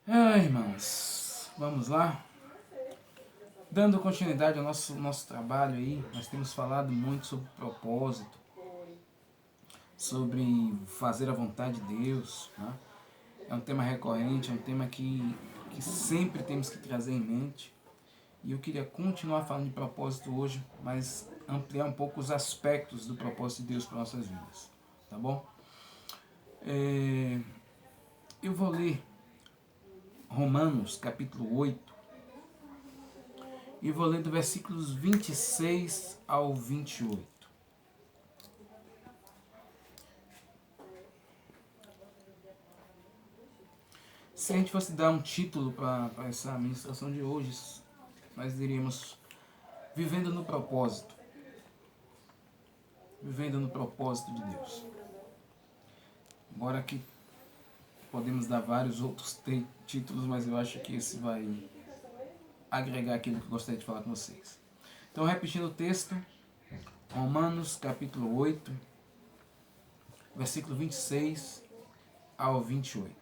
Irmãos, vamos lá. Dando continuidade ao nosso trabalho aí, nós temos falado muito sobre propósito, sobre fazer a vontade de Deus, né? É um tema recorrente, é um tema que sempre temos que trazer em mente. E eu queria continuar falando de propósito hoje, mas ampliar um pouco os aspectos do propósito de Deus para nossas vidas, tá bom? Eu vou ler Romanos capítulo 8 e vou ler do versículos 26 ao 28. Se a gente fosse dar um título para essa ministração de hoje, nós diríamos Vivendo no Propósito. Vivendo no Propósito de Deus. Embora que podemos dar vários outros títulos, mas eu acho que esse vai agregar aquilo que eu gostaria de falar com vocês. Então, repetindo o texto, Romanos capítulo 8, versículo 26 ao 28.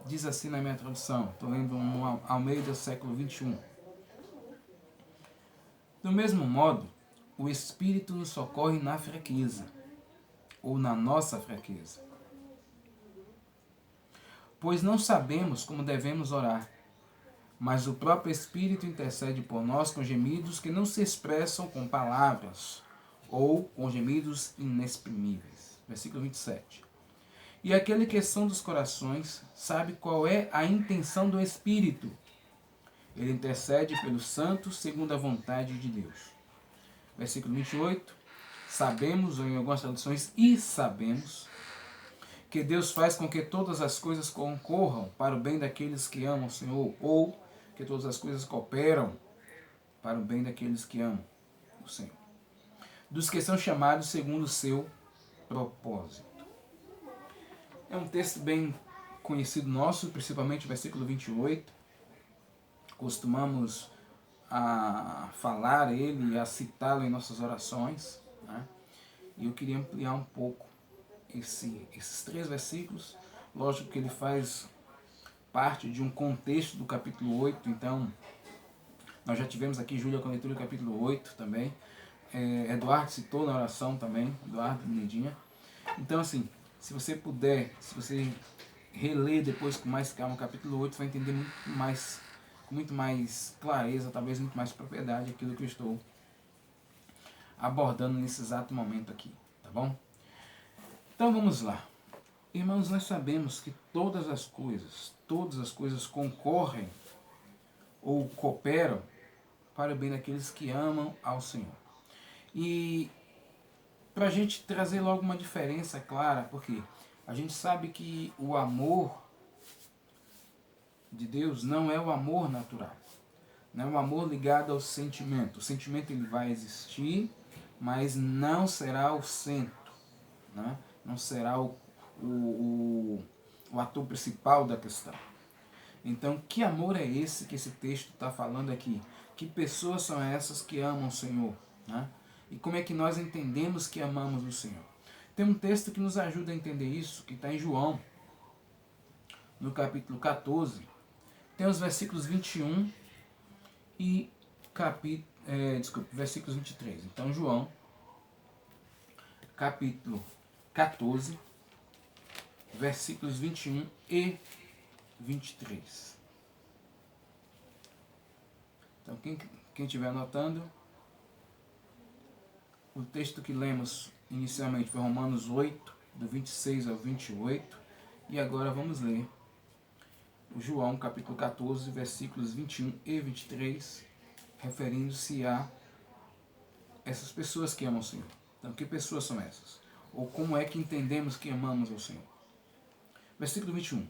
Diz assim na minha tradução, estou lendo no Almeida século 21. Do mesmo modo, o Espírito nos socorre na fraqueza, ou na nossa fraqueza. Pois não sabemos como devemos orar, mas o próprio Espírito intercede por nós com gemidos que não se expressam com palavras, ou com gemidos inexprimíveis. Versículo 27. E aquele que sonda os corações sabe qual é a intenção do Espírito. Ele intercede pelos santos segundo a vontade de Deus. Versículo 28. Sabemos, ou em algumas traduções, que Deus faz com que todas as coisas concorram para o bem daqueles que amam o Senhor, ou que todas as coisas cooperam para o bem daqueles que amam o Senhor, dos que são chamados segundo o seu propósito. É um texto bem conhecido nosso, principalmente o versículo 28. Costumamos a falar ele e a citá-lo em nossas orações, né? E eu queria ampliar um pouco esses 3 versículos. Lógico que ele faz parte de um contexto do capítulo 8, então nós já tivemos aqui Júlia com a leitura do capítulo 8 também. Eduardo citou na oração também, Eduardo Medinha. Então assim, se você puder, se você reler depois com mais calma o capítulo 8, você vai entender com muito mais clareza, talvez muito mais propriedade aquilo que eu estou abordando nesse exato momento aqui, tá bom? Então vamos lá. Irmãos, nós sabemos que todas as coisas concorrem ou cooperam para o bem daqueles que amam ao Senhor. E para a gente trazer logo uma diferença clara, porque a gente sabe que o amor de Deus não é o amor natural, não é o amor ligado ao sentimento. O sentimento ele vai existir, mas não será o centro, né? Não será o ator principal da questão. Então, que amor é esse que esse texto está falando aqui? Que pessoas são essas que amam o Senhor? Né? E como é que nós entendemos que amamos o Senhor? Tem um texto que nos ajuda a entender isso, que está em João, no capítulo 14. Tem os versículos 21 e versículos 23. Então, João, capítulo 14, versículos 21 e 23. Então, quem estiver anotando, o texto que lemos inicialmente foi Romanos 8, do 26 ao 28, e agora vamos ler o João, capítulo 14, versículos 21 e 23, referindo-se a essas pessoas que amam o Senhor. Então, que pessoas são essas? Ou como é que entendemos que amamos ao Senhor? Versículo 21.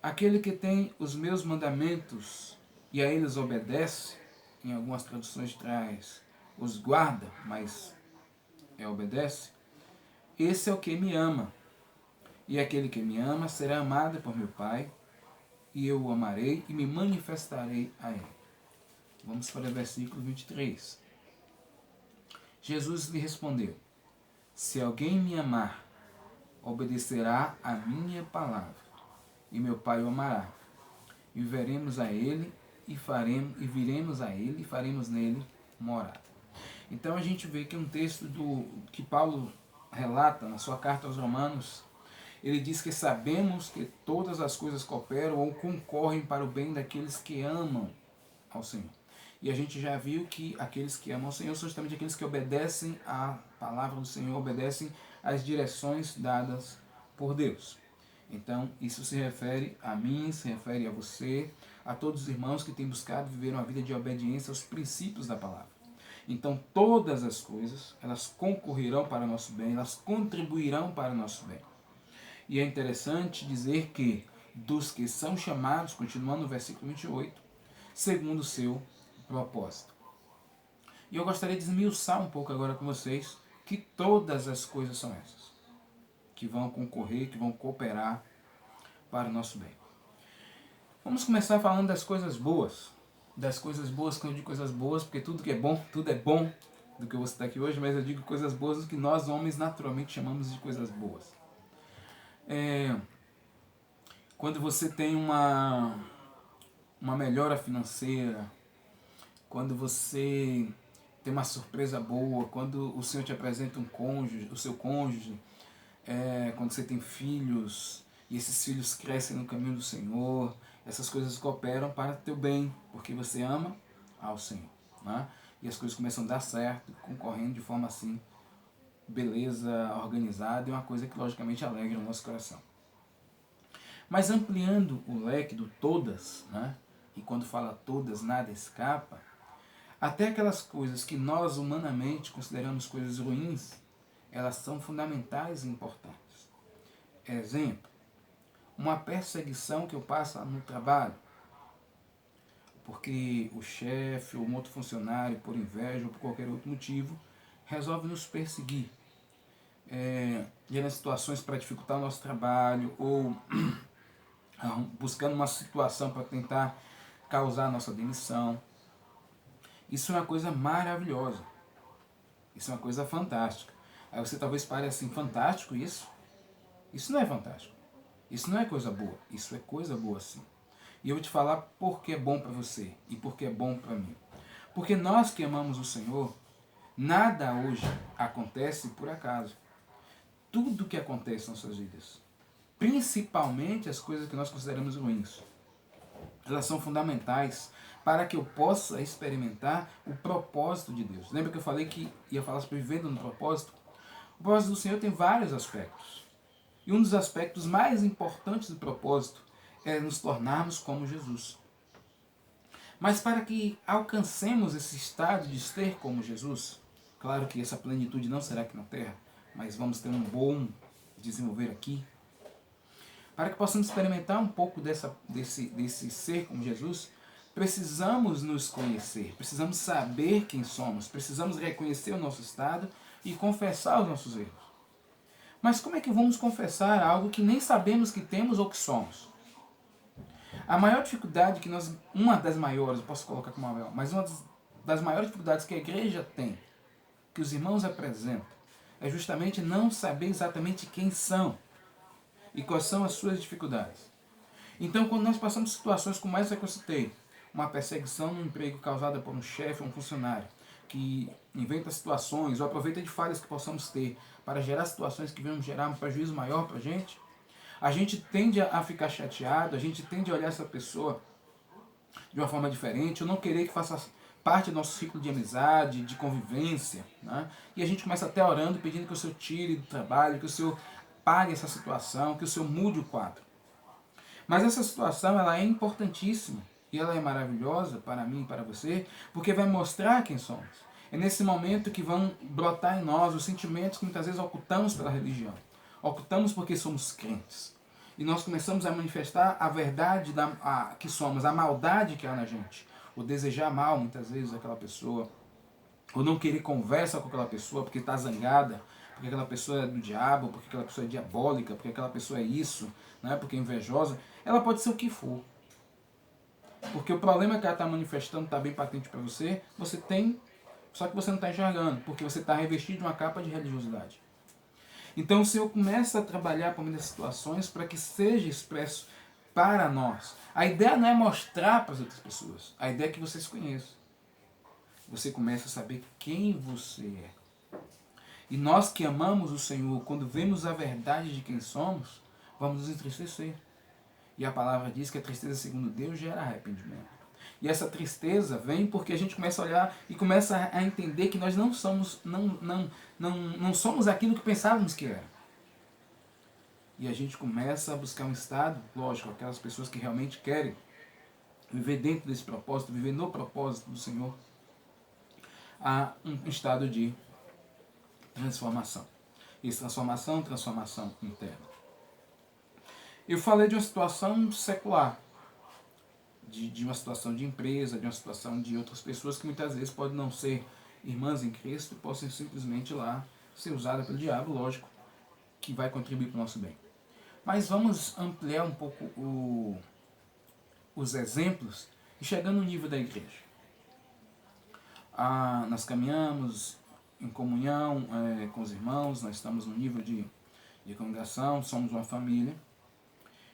Aquele que tem os meus mandamentos e a eles obedece, em algumas traduções traz os guarda, mas obedece, esse é o que me ama. E aquele que me ama será amado por meu Pai, e eu o amarei e me manifestarei a ele. Vamos para o versículo 23. Jesus lhe respondeu: se alguém me amar, obedecerá a minha palavra. e meu Pai o amará. E veremos a ele e viremos a ele e faremos nele morada. Então a gente vê que um texto que Paulo relata na sua carta aos Romanos, ele diz que sabemos que todas as coisas cooperam ou concorrem para o bem daqueles que amam ao Senhor. E a gente já viu que aqueles que amam ao Senhor são justamente aqueles que obedecem à palavra do Senhor, obedecem às direções dadas por Deus. Então, isso se refere a mim, se refere a você, a todos os irmãos que têm buscado viver uma vida de obediência aos princípios da palavra. Então, todas as coisas, elas concorrerão para o nosso bem, elas contribuirão para o nosso bem. E é interessante dizer que dos que são chamados, continuando no versículo 28, segundo o seu propósito. E eu gostaria de esmiuçar um pouco agora com vocês que todas as coisas são essas, que vão concorrer, que vão cooperar para o nosso bem. Vamos começar falando das coisas boas. Das coisas boas, quando eu digo coisas boas, porque tudo é bom do que eu vou citar aqui hoje, mas eu digo coisas boas do que nós homens naturalmente chamamos de coisas boas. Quando você tem uma melhora financeira, quando você tem uma surpresa boa, quando o Senhor te apresenta um cônjuge, o seu cônjuge, quando você tem filhos e esses filhos crescem no caminho do Senhor, essas coisas cooperam para o teu bem, porque você ama ao Senhor, né? E as coisas começam a dar certo, concorrendo de forma assim, beleza, organizada, e uma coisa que logicamente alegra o nosso coração. Mas ampliando o leque do todas, né? E quando fala todas, nada escapa, até aquelas coisas que nós humanamente consideramos coisas ruins, elas são fundamentais e importantes. Exemplo, uma perseguição que eu passo no trabalho, porque o chefe ou um outro funcionário, por inveja ou por qualquer outro motivo, resolve nos perseguir. Gerando situações para dificultar o nosso trabalho ou buscando uma situação para tentar causar a nossa demissão. Isso é uma coisa maravilhosa. Isso é uma coisa fantástica. Aí você talvez pare assim, fantástico isso? Isso não é fantástico. Isso não é coisa boa. Isso é coisa boa sim. E eu vou te falar por que é bom para você e por que é bom para mim. Porque nós que amamos o Senhor, nada hoje acontece por acaso. Tudo que acontece nas nossas vidas, principalmente as coisas que nós consideramos ruins, elas são fundamentais para que eu possa experimentar o propósito de Deus. Lembra que eu falei que ia falar sobre vivendo no propósito? O propósito do Senhor tem vários aspectos. E um dos aspectos mais importantes do propósito é nos tornarmos como Jesus. Mas para que alcancemos esse estado de ser como Jesus, claro que essa plenitude não será aqui na terra, mas vamos ter um bom desenvolver aqui. Para que possamos experimentar um pouco desse ser como Jesus, precisamos nos conhecer, precisamos saber quem somos, precisamos reconhecer o nosso estado e confessar os nossos erros. Mas como é que vamos confessar algo que nem sabemos que temos ou que somos? A maior dificuldade que uma das maiores, eu posso colocar como maior, mas uma das maiores dificuldades que a igreja tem, que os irmãos apresentam, é justamente não saber exatamente quem são e quais são as suas dificuldades. Então, quando nós passamos situações como essa que eu citei, uma perseguição no emprego causada por um chefe ou um funcionário, que inventa situações ou aproveita de falhas que possamos ter para gerar situações que venham gerar um prejuízo maior para a gente tende a ficar chateado, a gente tende a olhar essa pessoa de uma forma diferente, ou não querer que faça parte do nosso ciclo de amizade, de convivência, né? E a gente começa até orando, pedindo que o Senhor tire do trabalho, que o Senhor pare essa situação, que o Senhor mude o quadro. Mas essa situação ela é importantíssima e ela é maravilhosa para mim e para você, porque vai mostrar quem somos. É nesse momento que vão brotar em nós os sentimentos que muitas vezes ocultamos pela religião. Ocultamos porque somos crentes. E nós começamos a manifestar a verdade que somos, a maldade que há na gente. O desejar mal muitas vezes aquela pessoa, ou não querer conversa com aquela pessoa porque está zangada, porque aquela pessoa é do diabo, porque aquela pessoa é diabólica, porque aquela pessoa é isso, né? Porque é invejosa. Ela pode ser o que for. Porque o problema que ela está manifestando está bem patente para você, você tem, só que você não está enxergando, porque você está revestido de uma capa de religiosidade. Então o Senhor começa a trabalhar por meio das situações para que seja expresso para nós. A ideia não é mostrar para as outras pessoas. A ideia é que você se conheça. Você começa a saber quem você é. E nós que amamos o Senhor, quando vemos a verdade de quem somos, vamos nos entristecer. E a palavra diz que a tristeza segundo Deus gera arrependimento. E essa tristeza vem porque a gente começa a olhar e começa a entender que nós não somos, não somos aquilo que pensávamos que era. E a gente começa a buscar um estado, lógico, aquelas pessoas que realmente querem viver dentro desse propósito, viver no propósito do Senhor, a um estado de transformação. E transformação interna. Eu falei de uma situação secular, de uma situação de empresa, de uma situação de outras pessoas que muitas vezes podem não ser irmãs em Cristo, possam simplesmente lá ser usadas pelo diabo, lógico, que vai contribuir para o nosso bem. Mas vamos ampliar um pouco os exemplos e chegando no nível da igreja. Nós caminhamos em comunhão com os irmãos, nós estamos no nível de congregação, somos uma família.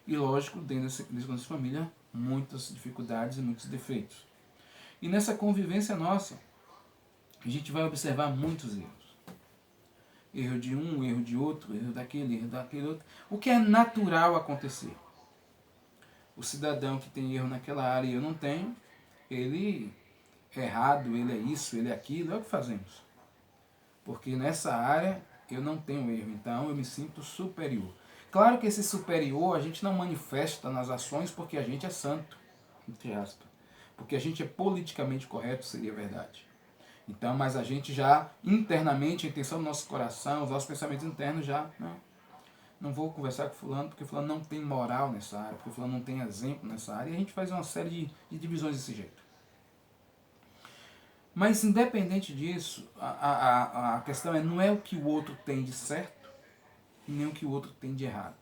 E lógico, dentro dessa família, muitas dificuldades e muitos defeitos. E nessa convivência nossa, a gente vai observar muitos erros. Erro de um, erro de outro, erro daquele outro. O que é natural acontecer. O cidadão que tem erro naquela área e eu não tenho, ele é errado, ele é isso, ele é aquilo, é o que fazemos. Porque nessa área eu não tenho erro, então eu me sinto superior. Claro que esse superior a gente não manifesta nas ações porque a gente é santo, entre aspas. Porque a gente é politicamente correto, seria verdade. Então, mas a gente já, internamente, a intenção do nosso coração, os nossos pensamentos internos já, não vou conversar com fulano porque fulano não tem moral nessa área, porque fulano não tem exemplo nessa área, e a gente faz uma série de divisões desse jeito. Mas independente disso, a questão não é o que o outro tem de certo, e nem o que o outro tem de errado.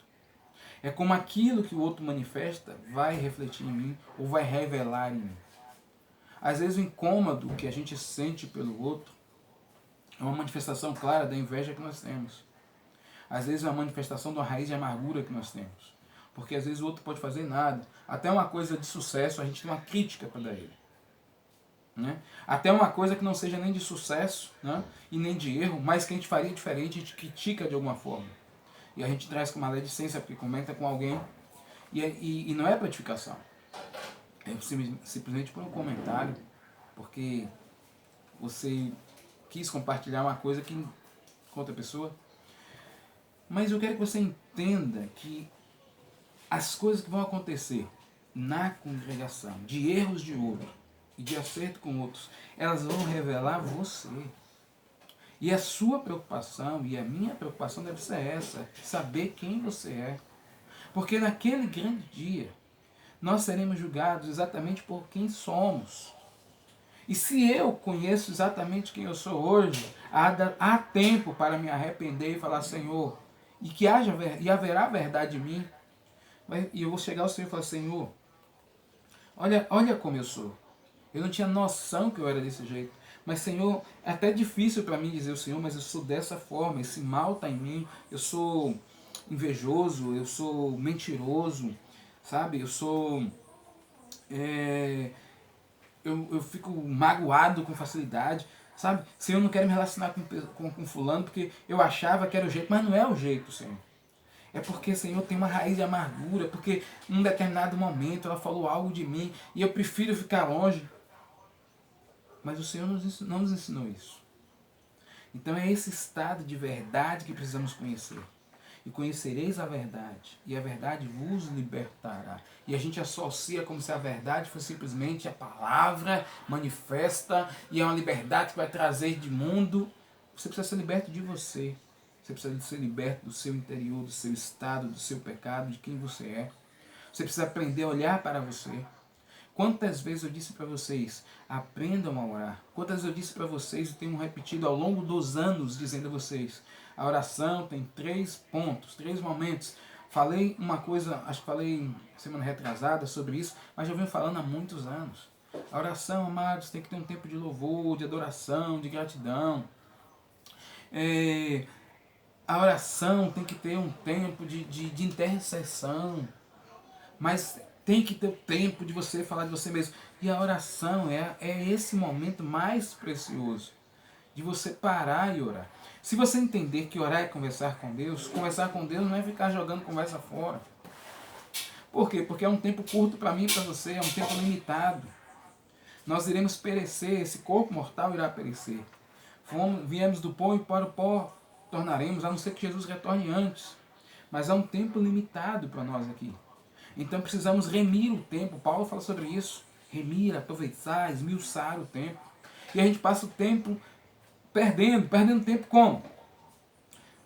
É como aquilo que o outro manifesta vai refletir em mim, ou vai revelar em mim. Às vezes o incômodo que a gente sente pelo outro é uma manifestação clara da inveja que nós temos. Às vezes é uma manifestação de uma raiz de amargura que nós temos. Porque às vezes o outro pode fazer nada. Até uma coisa de sucesso, a gente tem uma crítica para dar ele. Né? Até uma coisa que não seja nem de sucesso, né? E nem de erro, mas que a gente faria diferente, a gente critica de alguma forma. E a gente traz com uma maledicência porque comenta com alguém. E não é para edificação. É simplesmente por um comentário, porque você quis compartilhar uma coisa com outra pessoa. Mas eu quero que você entenda que as coisas que vão acontecer na congregação, de erros de outro e de acerto com outros, elas vão revelar você. E a sua preocupação e a minha preocupação deve ser essa, saber quem você é. Porque naquele grande dia, nós seremos julgados exatamente por quem somos. E se eu conheço exatamente quem eu sou hoje, há tempo para me arrepender e falar, Senhor, e haverá verdade em mim. E eu vou chegar ao Senhor e falar, Senhor, olha como eu sou. Eu não tinha noção que eu era desse jeito. Mas, Senhor, é até difícil para mim dizer o Senhor, mas eu sou dessa forma, esse mal está em mim, eu sou invejoso, eu sou mentiroso, sabe? Eu sou... Eu fico magoado com facilidade, sabe? Senhor, eu não quero me relacionar com fulano porque eu achava que era o jeito, mas não é o jeito, Senhor. É porque, Senhor, tem uma raiz de amargura, porque em um determinado momento ela falou algo de mim e eu prefiro ficar longe. Mas o Senhor não nos ensinou isso. Então é esse estado de verdade que precisamos conhecer. E conhecereis a verdade, e a verdade vos libertará. E a gente associa como se a verdade fosse simplesmente a palavra manifesta, e é uma liberdade que vai trazer de mundo. Você precisa ser liberto de você. Você precisa ser liberto do seu interior, do seu estado, do seu pecado, de quem você é. Você precisa aprender a olhar para você. Quantas vezes eu disse para vocês, aprendam a orar. Quantas vezes eu disse para vocês, eu tenho repetido ao longo dos anos, dizendo a vocês, a oração tem 3 pontos, 3 momentos. Falei uma coisa, acho que falei semana retrasada sobre isso, mas já venho falando há muitos anos. A oração, amados, tem que ter um tempo de louvor, de adoração, de gratidão. A oração tem que ter um tempo de intercessão. Mas tem que ter o tempo de você falar de você mesmo. E a oração é esse momento mais precioso de você parar e orar. Se você entender que orar é conversar com Deus não é ficar jogando conversa fora. Por quê? Porque é um tempo curto para mim e para você, é um tempo limitado. Nós iremos perecer, esse corpo mortal irá perecer. Viemos do pó e para o pó tornaremos, a não ser que Jesus retorne antes. Mas há um tempo limitado para nós aqui. Então precisamos remir o tempo. Paulo fala sobre isso. Remir, aproveitar, esmiuçar o tempo. E a gente passa o tempo perdendo tempo como?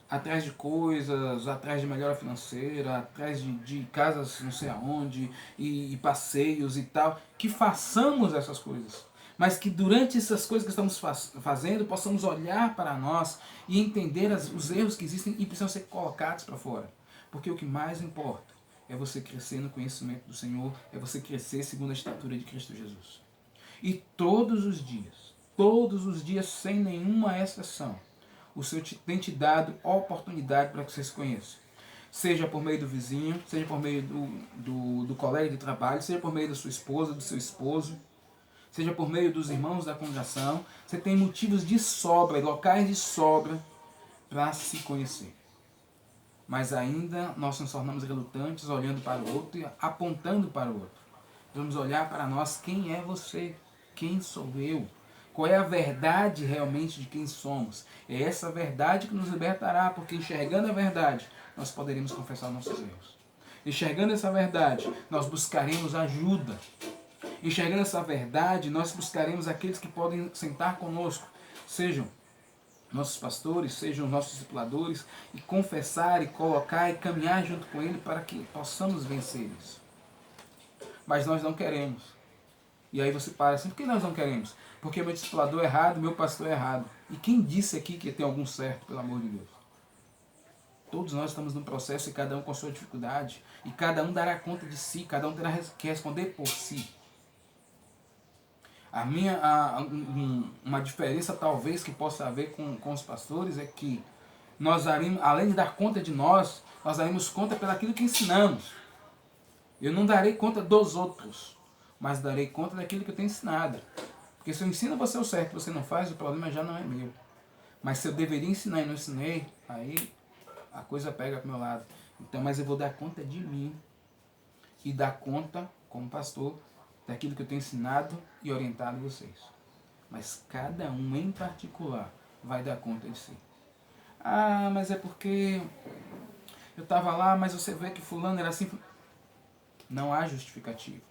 Atrás de coisas, atrás de melhora financeira, atrás de casas não sei aonde, e passeios e tal. Que façamos essas coisas. Mas que durante essas coisas que estamos fazendo, possamos olhar para nós e entender os erros que existem e precisam ser colocados para fora. Porque o que mais importa é você crescer no conhecimento do Senhor, é você crescer segundo a estatura de Cristo Jesus. E todos os dias, sem nenhuma exceção, o Senhor tem te dado oportunidade para que você se conheça. Seja por meio do vizinho, seja por meio do colega de trabalho, seja por meio da sua esposa, do seu esposo, seja por meio dos irmãos da congregação. Você tem motivos de sobra, locais de sobra para se conhecer. Mas ainda nós nos tornamos relutantes olhando para o outro e apontando para o outro. Vamos olhar para nós, quem é você? Quem sou eu? Qual é a verdade realmente de quem somos? É essa verdade que nos libertará, porque enxergando a verdade, nós poderemos confessar nossos erros. Enxergando essa verdade, nós buscaremos ajuda. Enxergando essa verdade, nós buscaremos aqueles que podem sentar conosco, sejam nossos pastores, sejam nossos discipuladores, e confessar, e colocar, e caminhar junto com ele para que possamos vencer isso. Mas nós não queremos. E aí você para assim, por que nós não queremos? Porque meu discipulador é errado, meu pastor é errado. E quem disse aqui que tem algum certo, pelo amor de Deus? Todos nós estamos num processo e cada um com a sua dificuldade. E cada um dará conta de si, cada um terá que responder por si. Uma diferença talvez que possa haver com os pastores é que nós daremos, além de dar conta de nós daremos conta pelaquilo que ensinamos. Eu não darei conta dos outros, mas darei conta daquilo que eu tenho ensinado. Porque se eu ensino você o certo e você não faz, o problema já não é meu. Mas se eu deveria ensinar e não ensinei, aí a coisa pega para o meu lado. Então, mas eu vou dar conta de mim e dar conta, como pastor, daquilo que eu tenho ensinado e orientado vocês. Mas cada um em particular vai dar conta de si. Ah, mas é porque eu estava lá, mas você vê que fulano era assim. Não há justificativo.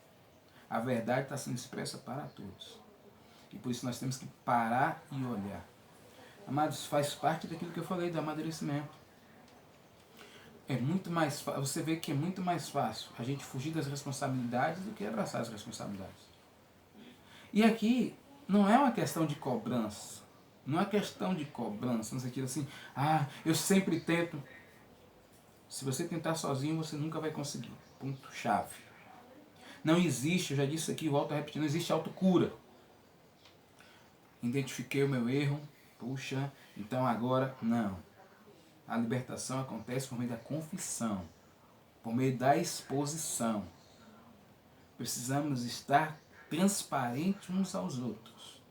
A verdade está sendo expressa para todos. E por isso nós temos que parar e olhar. Amados, faz parte daquilo que eu falei do amadurecimento. É muito mais fácil, você vê que é muito mais fácil a gente fugir das responsabilidades do que abraçar as responsabilidades. E aqui não é uma questão de cobrança. Não é questão de cobrança, no sentido assim, eu sempre tento. Se você tentar sozinho, você nunca vai conseguir. Ponto chave. Não existe, eu já disse aqui, volto a repetir, não existe autocura. Identifiquei o meu erro, puxa, então agora não. A libertação acontece por meio da confissão, por meio da exposição. Precisamos estar transparentes uns aos outros.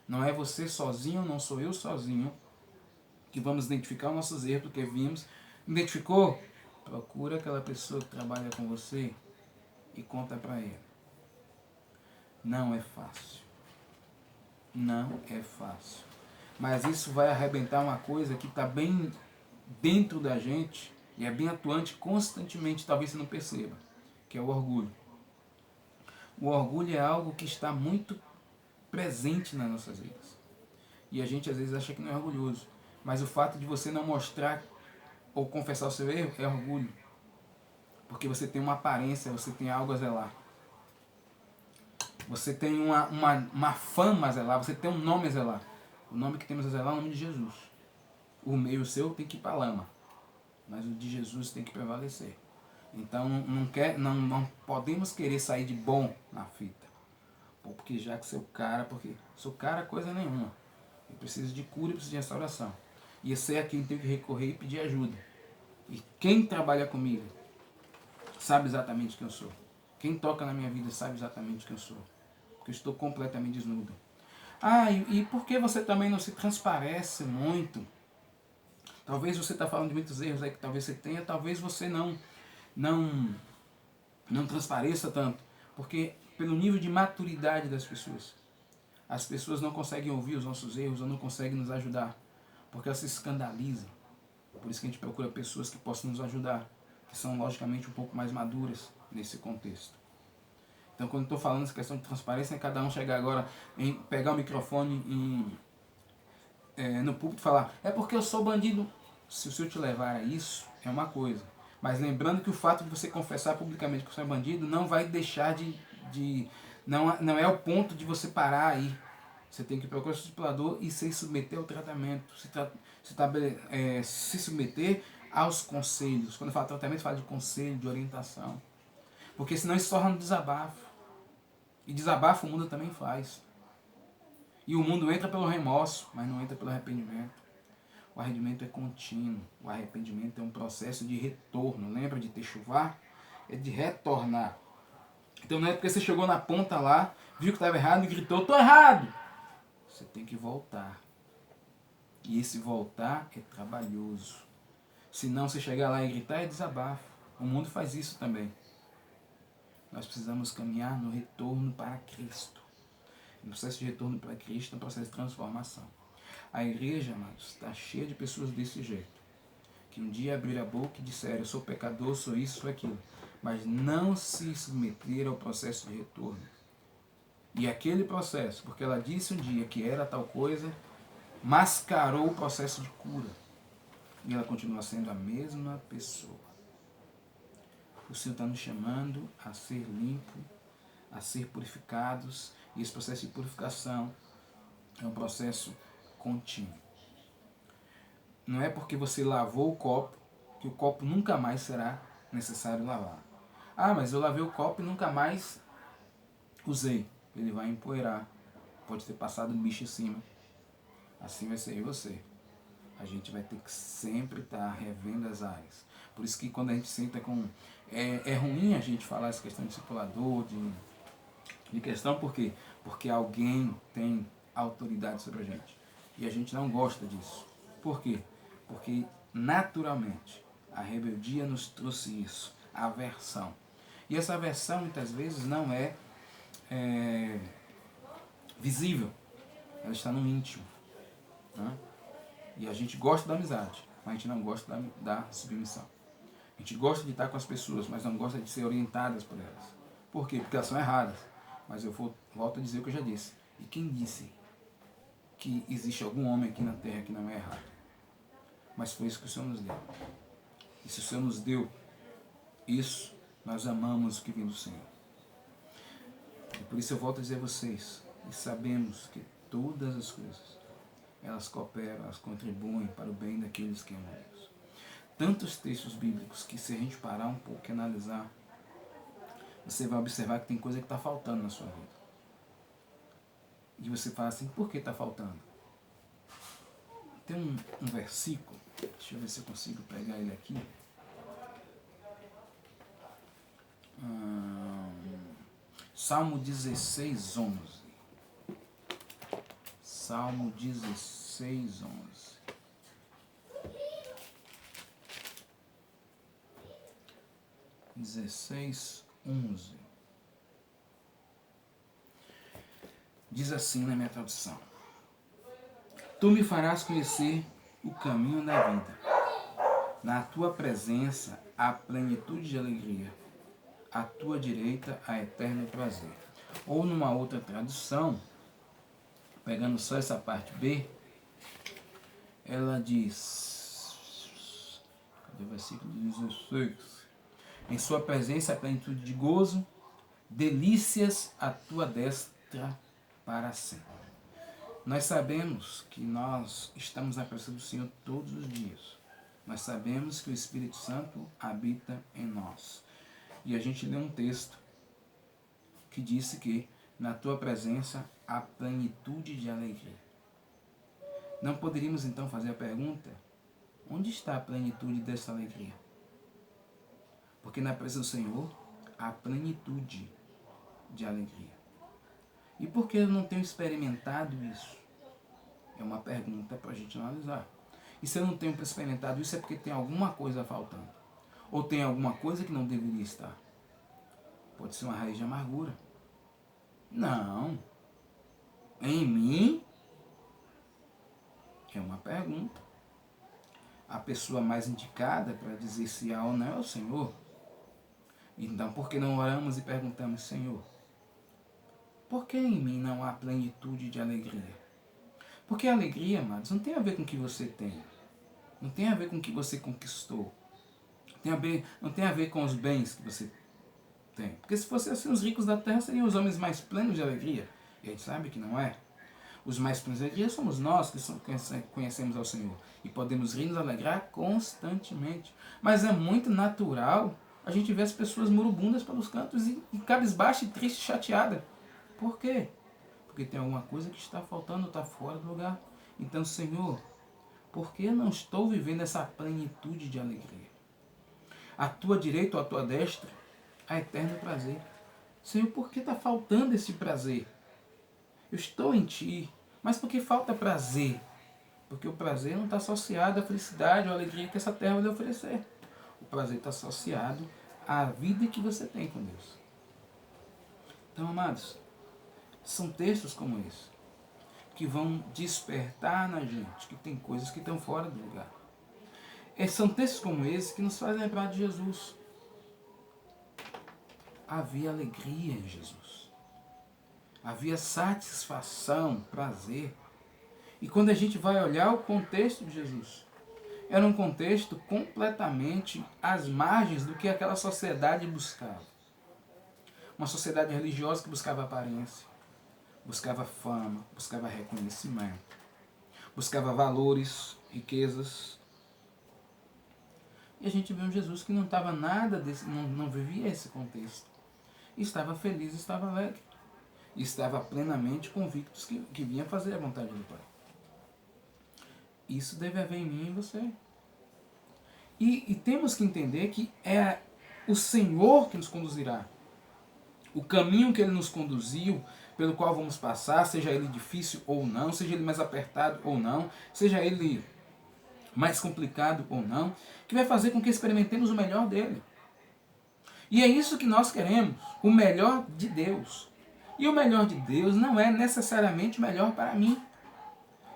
Não é você sozinho, não sou eu sozinho, que vamos identificar os nossos erros, porque vimos. Identificou? Procura aquela pessoa que trabalha com você e conta para ela. Não é fácil. Não é fácil. Mas isso vai arrebentar uma coisa que está bem dentro da gente e é bem atuante constantemente, talvez você não perceba, que é o orgulho. O orgulho é algo que está muito presente nas nossas vidas. E a gente às vezes acha que não é orgulhoso. Mas o fato de você não mostrar ou confessar o seu erro é orgulho. Porque você tem uma aparência, você tem algo a zelar. Você tem uma fama a zelar, você tem um nome a zelar. O nome que temos a zelar é o nome de Jesus. O meu e o seu tem que ir para a lama. Mas o de Jesus tem que prevalecer. Então não podemos querer sair de bom na fita. Porque já que seu cara, porque seu cara é coisa nenhuma. Eu preciso de cura, eu preciso de restauração. E esse é a quem tem que recorrer e pedir ajuda. E quem trabalha comigo sabe exatamente quem eu sou. Quem toca na minha vida sabe exatamente quem eu sou. Porque eu estou completamente desnudo. E por que você também não se transparece muito? Talvez você está falando de muitos erros aí que talvez você tenha, talvez você não, não transpareça tanto. Porque pelo nível de maturidade das pessoas, as pessoas não conseguem ouvir os nossos erros ou não conseguem nos ajudar. Porque elas se escandalizam. Por isso que a gente procura pessoas que possam nos ajudar, que são logicamente um pouco mais maduras nesse contexto. Então, quando estou falando essa questão de transparência, é cada um chegar agora em pegar o microfone no púlpito e falar: é porque eu sou bandido. Se o Senhor te levar a isso, é uma coisa. Mas lembrando que o fato de você confessar publicamente que você é bandido não vai deixar não é o ponto de você parar aí. Você tem que procurar o seu discipulador e se submeter ao tratamento. Se submeter aos conselhos. Quando eu falo tratamento, eu falo de conselho, de orientação. Porque senão isso se torna um desabafo. E desabafo o mundo também faz. E o mundo entra pelo remorso, mas não entra pelo arrependimento. O arrependimento é contínuo. O arrependimento é um processo de retorno. Lembra de techuvá? É de retornar. Então não é porque você chegou na ponta lá, viu que estava errado e gritou: "Estou errado!" Você tem que voltar. E esse voltar é trabalhoso. Se não você chegar lá e gritar, é desabafo. O mundo faz isso também. Nós precisamos caminhar no retorno para Cristo. O processo de retorno para Cristo é um processo de transformação. A igreja, amados, está cheia de pessoas desse jeito. Que um dia abriram a boca e disseram: eu sou pecador, sou isso, sou aquilo. Mas não se submeteram ao processo de retorno. E aquele processo, porque ela disse um dia que era tal coisa, mascarou o processo de cura. E ela continua sendo a mesma pessoa. O Senhor está nos chamando a ser limpo, a ser purificados. E esse processo de purificação é um processo contínuo. Não é porque você lavou o copo que o copo nunca mais será necessário lavar. Mas eu lavei o copo e nunca mais usei. Ele vai empoeirar. Pode ter passado um bicho em cima. Assim vai ser eu e você. A gente vai ter que sempre estar revendo as áreas. Por isso que quando a gente senta com... É ruim a gente falar essa questão de discipulador, de questão, por quê? Porque alguém tem autoridade sobre a gente. E a gente não gosta disso. Por quê? Porque naturalmente a rebeldia nos trouxe isso, a aversão. E essa aversão muitas vezes não é visível, ela está no íntimo. Né? E a gente gosta da amizade, mas a gente não gosta da submissão. A gente gosta de estar com as pessoas, mas não gosta de ser orientadas por elas. Por quê? Porque elas são erradas. Mas eu volto a dizer o que eu já disse. E quem disse que existe algum homem aqui na terra que não é errado? Mas foi isso que o Senhor nos deu. E se o Senhor nos deu isso, nós amamos o que vem do Senhor. E por isso eu volto a dizer a vocês, e sabemos que todas as coisas, elas cooperam, elas contribuem para o bem daqueles que amam Deus. Tantos textos bíblicos que, se a gente parar um pouco e analisar, você vai observar que tem coisa que está faltando na sua vida. E você fala assim: por que está faltando? Tem um versículo, deixa eu ver se eu consigo pegar ele aqui. Salmo 16, 11. Salmo 16, 11. Diz assim na minha tradução: tu me farás conhecer o caminho da vida. Na tua presença há plenitude de alegria. À tua direita há eterno prazer. Ou numa outra tradução, pegando só essa parte B, ela diz, cadê o versículo 16? Em sua presença há plenitude de gozo, delícias à tua destra para sempre. Nós sabemos que nós estamos na presença do Senhor todos os dias. Nós sabemos que o Espírito Santo habita em nós. E a gente lê um texto que disse que na tua presença há plenitude de alegria. Não poderíamos então fazer a pergunta: onde está a plenitude dessa alegria? Porque na presença do Senhor há plenitude de alegria. E por que eu não tenho experimentado isso? É uma pergunta para a gente analisar. E se eu não tenho experimentado isso é porque tem alguma coisa faltando. Ou tem alguma coisa que não deveria estar. Pode ser uma raiz de amargura. Não. Em mim? É uma pergunta. A pessoa mais indicada para dizer se há ou não é o Senhor. Então, por que não oramos e perguntamos, Senhor, por que em mim não há plenitude de alegria? Porque a alegria, amados, não tem a ver com o que você tem. Não tem a ver com o que você conquistou. Não tem a ver com os bens que você tem. Porque se fosse assim, os ricos da terra seriam os homens mais plenos de alegria. E a gente sabe que não é. Os mais plenos de alegria somos nós que conhecemos ao Senhor. E podemos rir e nos alegrar constantemente. Mas é muito natural a gente ver as pessoas moribundas pelos cantos e cabisbaixa, triste, chateada. Por quê? Porque tem alguma coisa que está faltando, está fora do lugar. Então, Senhor, por que eu não estou vivendo essa plenitude de alegria? À tua direita ou à tua destra, há eterno prazer. Senhor, por que está faltando esse prazer? Eu estou em Ti, mas por que falta prazer? Porque o prazer não está associado à felicidade ou à alegria que essa terra vai lhe oferecer. O prazer está associado à vida que você tem com Deus. Então, amados, são textos como esse que vão despertar na gente que tem coisas que estão fora do lugar. São textos como esse que nos fazem lembrar de Jesus. Havia alegria em Jesus. Havia satisfação, prazer. E quando a gente vai olhar o contexto de Jesus, era um contexto completamente às margens do que aquela sociedade buscava. Uma sociedade religiosa que buscava aparência, buscava fama, buscava reconhecimento, buscava valores, riquezas. E a gente vê um Jesus que não estava nada desse, não vivia esse contexto. E estava feliz, estava alegre. E estava plenamente convicto que vinha fazer a vontade do Pai. Isso deve haver em mim e em você. E temos que entender que é o Senhor que nos conduzirá. O caminho que Ele nos conduziu, pelo qual vamos passar, seja ele difícil ou não, seja ele mais apertado ou não, seja ele mais complicado ou não, que vai fazer com que experimentemos o melhor dele. E é isso que nós queremos, o melhor de Deus. E o melhor de Deus não é necessariamente o melhor para mim.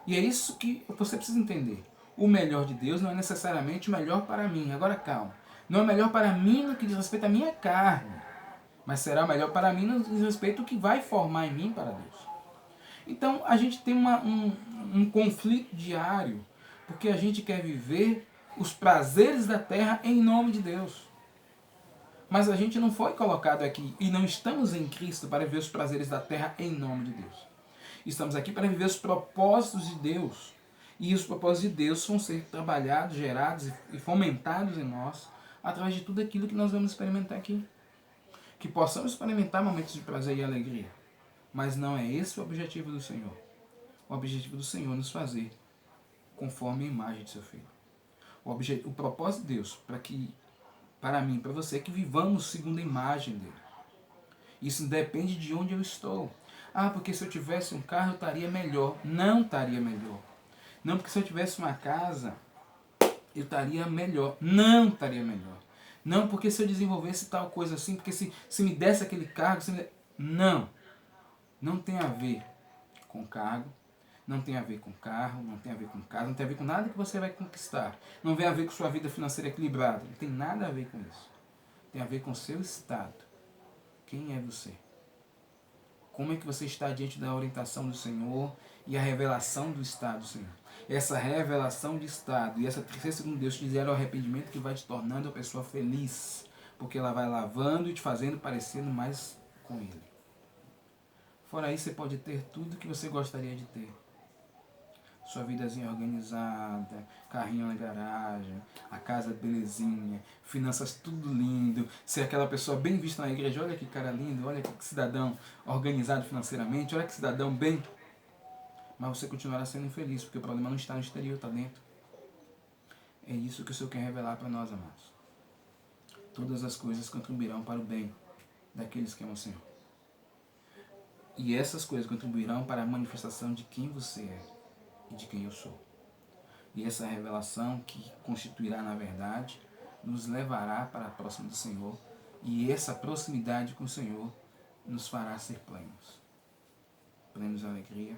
E é isso que você precisa entender. O melhor de Deus não é necessariamente o melhor para mim. Agora calma. Não é o melhor para mim no que diz respeito à minha carne, mas será o melhor para mim no que diz respeito ao que vai formar em mim para Deus. Então a gente tem um conflito diário, porque a gente quer viver os prazeres da terra em nome de Deus. Mas a gente não foi colocado aqui e não estamos em Cristo para viver os prazeres da terra em nome de Deus. Estamos aqui para viver os propósitos de Deus. E os propósitos de Deus vão ser trabalhados, gerados e fomentados em nós através de tudo aquilo que nós vamos experimentar aqui. Que possamos experimentar momentos de prazer e alegria. Mas não é esse o objetivo do Senhor. O objetivo do Senhor é nos fazer conforme a imagem de seu Filho. O propósito de Deus para mim, para você, é que vivamos segundo a imagem dele. Isso depende de onde eu estou. Ah, porque se eu tivesse um carro eu estaria melhor. Não estaria melhor. Não, porque se eu tivesse uma casa eu estaria melhor. Não estaria melhor. Não, porque se eu desenvolvesse tal coisa assim, porque se me desse aquele cargo... Não. Não tem a ver com cargo, não tem a ver com carro, não tem a ver com casa, não tem a ver com nada que você vai conquistar. Não tem a ver com sua vida financeira equilibrada. Não tem nada a ver com isso. Tem a ver com o seu estado. Quem é você? Como é que você está diante da orientação do Senhor e a revelação do estado do Senhor? Essa revelação de estado e essa tristeza com Deus te dizer o arrependimento que vai te tornando uma pessoa feliz. Porque ela vai lavando e te fazendo parecendo mais com Ele. Fora isso, você pode ter tudo que você gostaria de ter. Sua vidazinha organizada, carrinho na garagem, a casa belezinha, finanças tudo lindo, ser aquela pessoa bem vista na igreja, olha que cara lindo, olha que cidadão organizado financeiramente, olha que cidadão bem. Mas você continuará sendo infeliz, porque o problema não está no exterior, está dentro. É isso que o Senhor quer revelar para nós, amados. todas as coisas contribuirão para o bem daqueles que amam o Senhor. E essas coisas contribuirão para a manifestação de quem você é e de quem eu sou. E essa revelação que constituirá na verdade nos levará para a próxima do Senhor, e essa proximidade com o Senhor nos fará ser plenos. Plenos de alegria,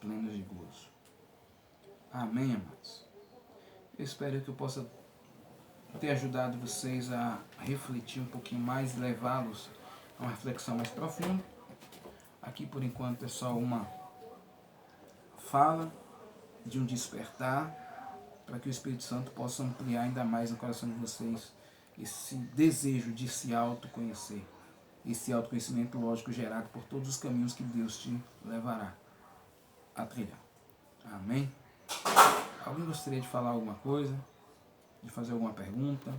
plenos de gozo. Amém, amados? Eu espero que eu possa ter ajudado vocês a refletir um pouquinho mais, levá-los a uma reflexão mais profunda. Aqui por enquanto é só uma fala de um despertar, para que o Espírito Santo possa ampliar ainda mais no coração de vocês esse desejo de se autoconhecer, esse autoconhecimento lógico gerado por todos os caminhos que Deus te levará a trilhar. Amém? Alguém gostaria de falar alguma coisa? De fazer alguma pergunta?